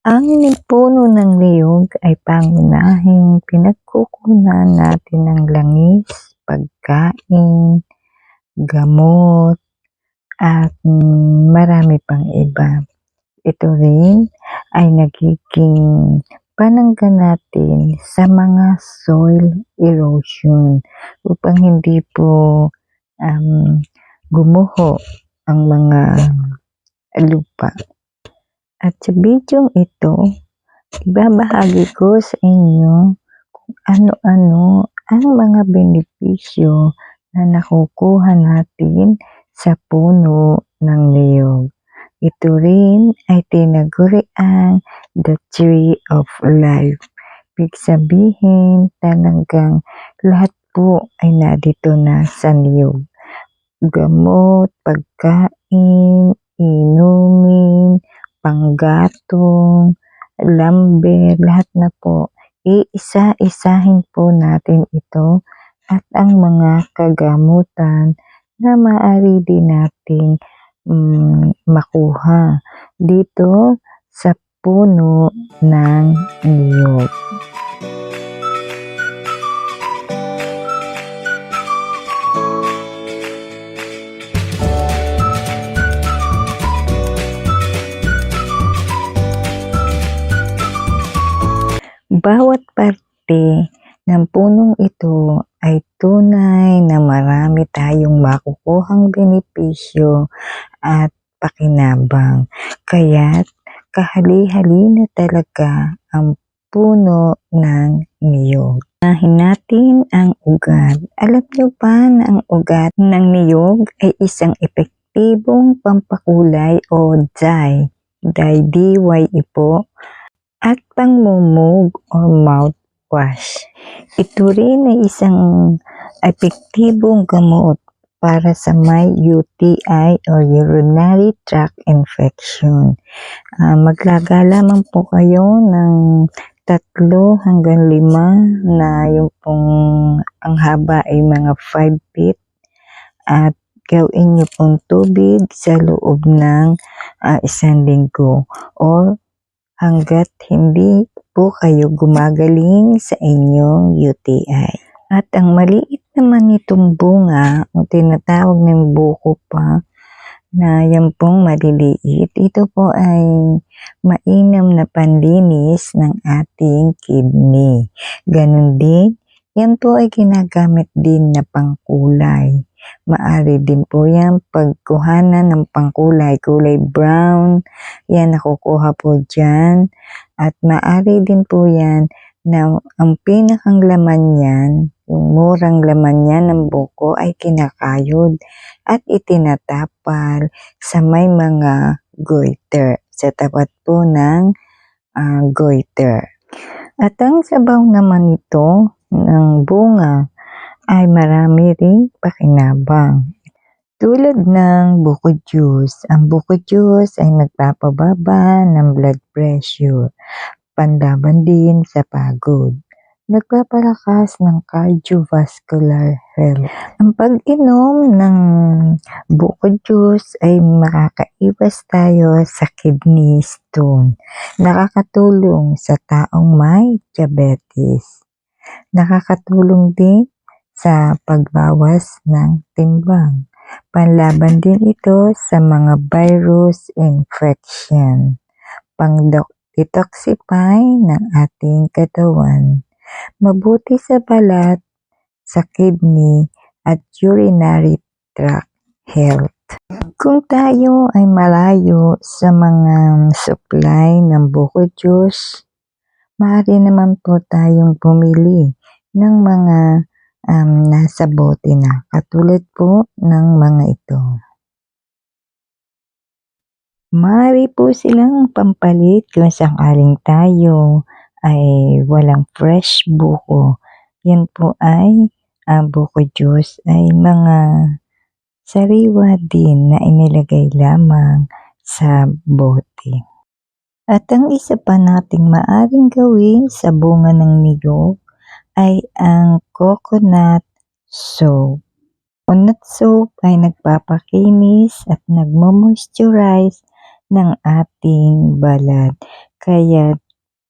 Ang puno ng niyog ay pangunahing pinagkukunan natin ng langis, pagkain, gamot, at marami pang iba. Ito rin ay nagiging panangga natin sa mga soil erosion upang hindi po gumuho ang mga lupa. At sa bidyong ito, ibabahagi ko sa inyo kung ano-ano ang mga benepisyo na nakukuha natin sa puno ng niyog. Ito rin ay tinaguriang the tree of life. Ibig sabihin talagang lahat po ay narito na sa niyog. Gamot, pagkain, inumin, panggatong, lamber, lahat na po. Iisa-isahin po natin ito at ang mga kagamutan na maaari din nating makuha dito sa puno ng niyog. Bawat parte ng punong ito ay tunay na marami tayong makukuhang benepisyo at pakinabang. Kaya't kahali-hali na talaga ang puno ng niyog. Unahin natin ang ugat. Alam niyo ba na ang ugat ng niyog ay isang epektibong pampakulay o dye, DYE po, at pangmumug or mouthwash. Ito rin ay isang epektibong gamot para sa may UTI or urinary tract infection. Maglaga lamang po kayo ng 3 hanggang 5 na yung pong ang haba ay mga 5 feet at gawin niyo pong tubig sa loob ng 1 linggo or hanggat hindi po kayo gumagaling sa inyong UTI. At ang maliit naman nitong bunga o tinatawag ng buko pa na yan pong maliliit, ito po ay mainam na panlinis ng ating kidney. Ganon din, yan po ay ginagamit din na pangkulay. Maari din po yan pagkuhanan ng pangkulay, kulay brown, yan nakukuha po dyan. At maari din po yan na ang pinakang laman yan, yung murang laman yan ng buko ay kinakayod at itinatapal sa may mga goiter, sa tapat po ng goiter. At ang sabaw naman ito ng bunga ay marami ring pakinabang. Tulad ng buko juice, ang buko juice ay nagpapababa ng blood pressure, panlaban din sa pagod. Nagpapalakas ng cardiovascular health. Ang pag-inom ng buko juice ay makakaiwas tayo sa kidney stone. Nakakatulong sa taong may diabetes. Nakakatulong din sa pagbawas ng timbang. Panlaban din ito sa mga virus infection. Pang-detoxify ng ating katawan. Mabuti sa balat, sa kidney, at urinary tract health. Kung tayo ay malayo sa mga supply ng buko juice, maaari naman po tayong bumili ng mga nasa bote na, katulad po ng mga ito. Maaari po silang pampalit kung sakaling tayo ay walang fresh buko. Yan po ay buko juice ay mga sariwa din na inilagay lamang sa bote. At ang isa pa nating maaring gawin sa bunga ng niyog ay ang coconut soap. Coconut soap ay nagpapakinis at nagmo-moisturize ng ating balat. Kaya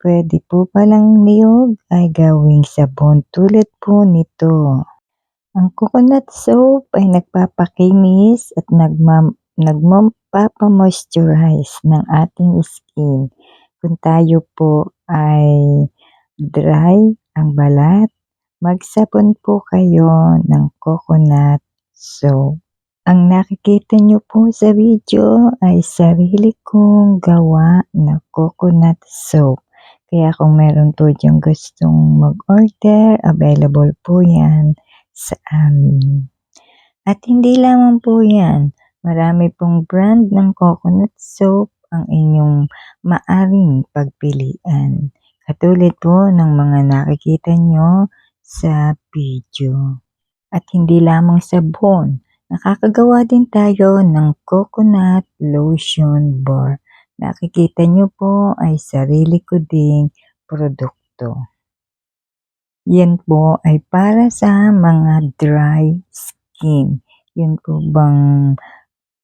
pwede po palang niyog ay gawing sabon tulad po nito. Ang coconut soap ay nagpapakinis at nagpapamoisturize ng ating skin. Kung tayo po ay dry ang balat, magsabon po kayo ng coconut soap. Ang nakikita nyo po sa video ay sarili kong gawa na coconut soap. Kaya kung meron po diyang gustong mag-order, available po yan sa amin. At hindi lamang po yan, marami pong brand ng coconut soap ang inyong maaring pagpilian. Katulad po ng mga nakikita nyo sa video. At hindi lamang sabon, nakakagawa din tayo ng coconut lotion bar. Nakikita nyo po ay sarili ko ding produkto. Yan po ay para sa mga dry skin. Yun po bang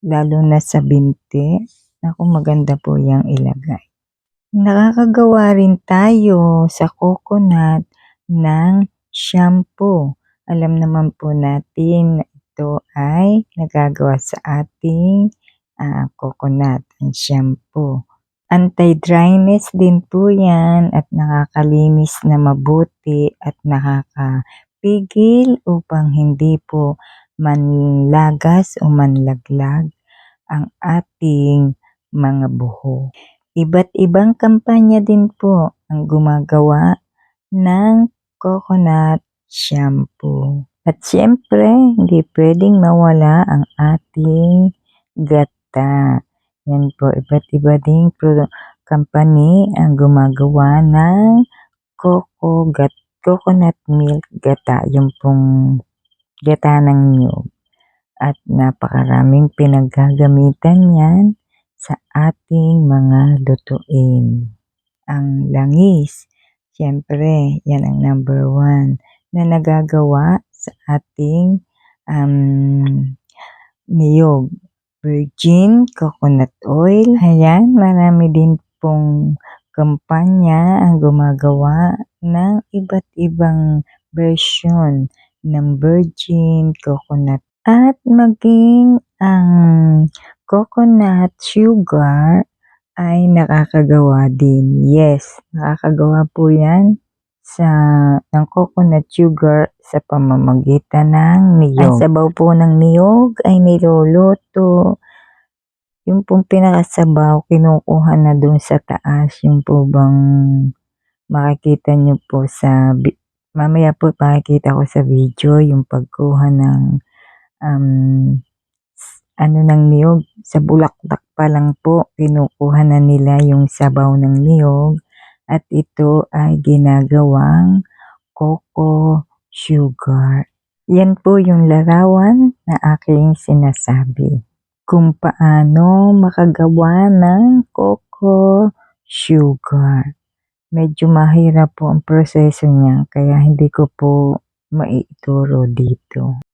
lalo na sa binti? Naku, maganda po yung ilagay. Nakakagawa rin tayo sa coconut ng shampoo. Alam naman po natin na ito ay nagagawa sa ating coconut and shampoo. Anti-dryness din po yan at nakakalinis na mabuti at nakakapigil upang hindi po manlagas o manlaglag ang ating mga buhok. Iba't ibang kampanya din po ang gumagawa ng coconut shampoo. At siyempre, hindi pwedeng mawala ang ating gata. Yan po, iba't iba ding company ang gumagawa ng coconut milk gata. Yung pong gata ng niyog. At napakaraming pinaggagamitan yan sa ating mga lutuin. Ang langis, siyempre, yan ang number 1 na nagagawa sa ating niyog. Virgin coconut oil. Ayan, marami din pong kampanya ang gumagawa ng iba't ibang version ng virgin coconut. At maging ang coconut sugar ay nakakagawa din. Yes, nakakagawa po yan ng coconut sugar sa pamamagitan ng niyog. Ang sabaw po ng niyog ay niluluto. Yung pong pinakasabaw, kinukuha na dun sa taas. Yung po bang makikita nyo po sa, mamaya po makikita ko sa video, yung pagkuha ng ng niyog. Sa bulaklak pa lang po, kinukuha na nila yung sabaw ng niyog at ito ay ginagawang cocoa sugar. Yan po yung larawan na aking sinasabi. Kung paano makagawa ng cocoa sugar. Medyo mahirap po ang proseso niya kaya hindi ko po maituro dito.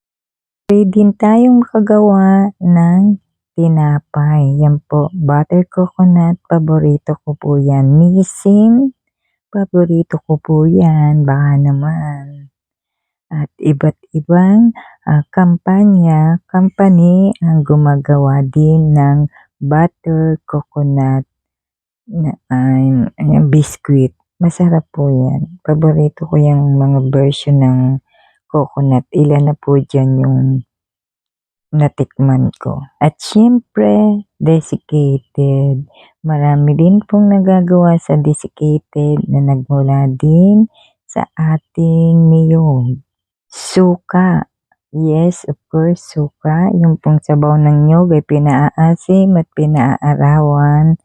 Pwede din tayong makagawa ng tinapay. Yan po, butter coconut, paborito ko po yan. Nissin, paborito ko po yan, baka naman. At iba't ibang company ang gumagawa din ng butter coconut na biscuit. Masarap po yan. Paborito ko yung mga version ng coconut. Ilan na po dyan yung natikman ko. At syempre, desiccated. Marami din pong nagagawa sa desiccated na nagmula din sa ating niyog. Suka. Yes, of course, suka. Yung pong sabaw ng niyog ay pinaasim at pinaaarawan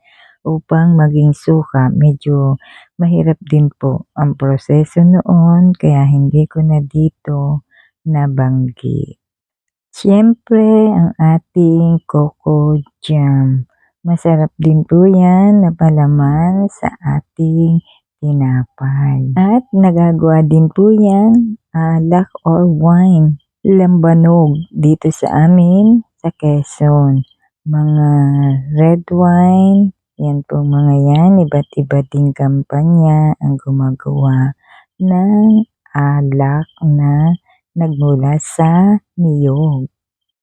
upang maging suka. Medyo mahirap din po ang proseso noon kaya hindi ko na dito nabanggit. Siyempre, ang ating coco jam. Masarap din po yan na palaman sa ating tinapay. At nagagawa din po yan alak or wine. Lambanog dito sa amin sa Quezon. mga red wine. Yan po mga yan, iba't iba ding kampanya ang gumagawa ng alak na nagmula sa niyog.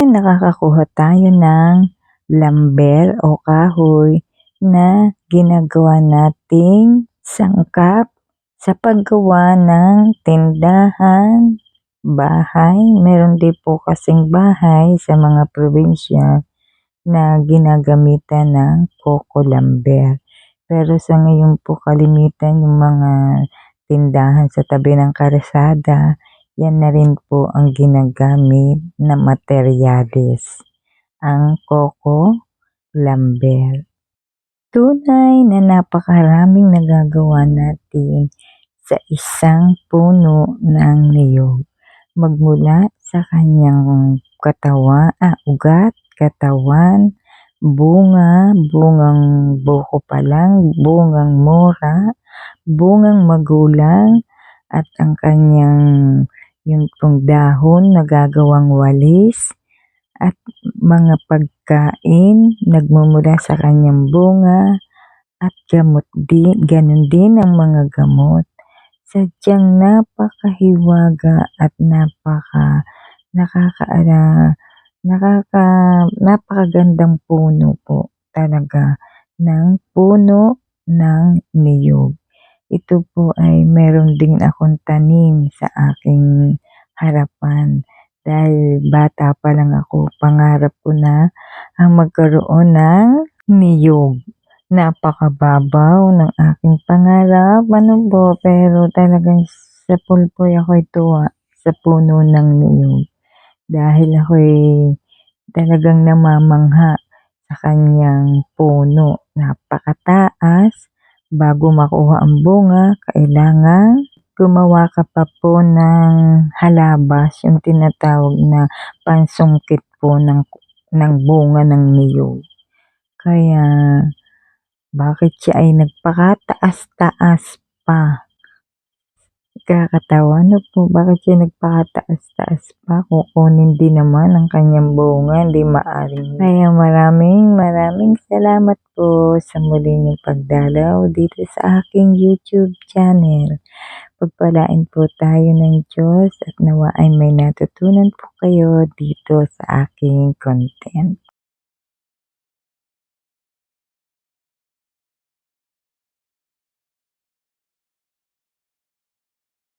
Nakakakuha tayo ng lamber o kahoy na ginagawa nating sangkap sa paggawa ng tindahan, bahay. Meron din po kasing bahay sa mga probinsya na ginagamitan ng coco lamber. Pero sa ngayon po kalimitan yung mga tindahan sa tabi ng kalsada, yan na rin po ang ginagamit na materyales, ang coco lamber. Tunay na napakaraming nagagawa natin sa isang puno ng niyog. Magmula sa kanyang ugat, katawan, bungang buko pa lang, bungang mura, bungang magulang, at ang kanyang yung pong dahon nagagawang walis, at mga pagkain nagmumula sa kanyang bunga, at ganun din ang mga gamot. Sadyang napakahiwaga at napakagandang puno po talaga ng puno ng niyog. Ito po ay meron din akong tanim sa aking harapan. Dahil bata pa lang ako, pangarap ko na ang magkaroon ng niyog. Napakababaw ng aking pangarap, pero talagang sa pulpoy ako'y tuwa sa puno ng niyog. Dahil ako'y talagang namamangha sa kanyang puno. Napakataas. Bago makuha ang bunga, kailangan gumawa ka pa po ng halabas, yung tinatawag na pansungkit po ng bunga ng niyog. Kaya, bakit siya ay nagpakataas-taas pa? Kakatawa na po, bakit siya nagpakataas-taas pa? Kukunin din naman ang kanyang bunga, hindi maaring. Kaya maraming salamat po sa muli niyong pagdalaw dito sa aking YouTube channel. Pagpalain po tayo ng Diyos at nawa ay may natutunan po kayo dito sa aking content.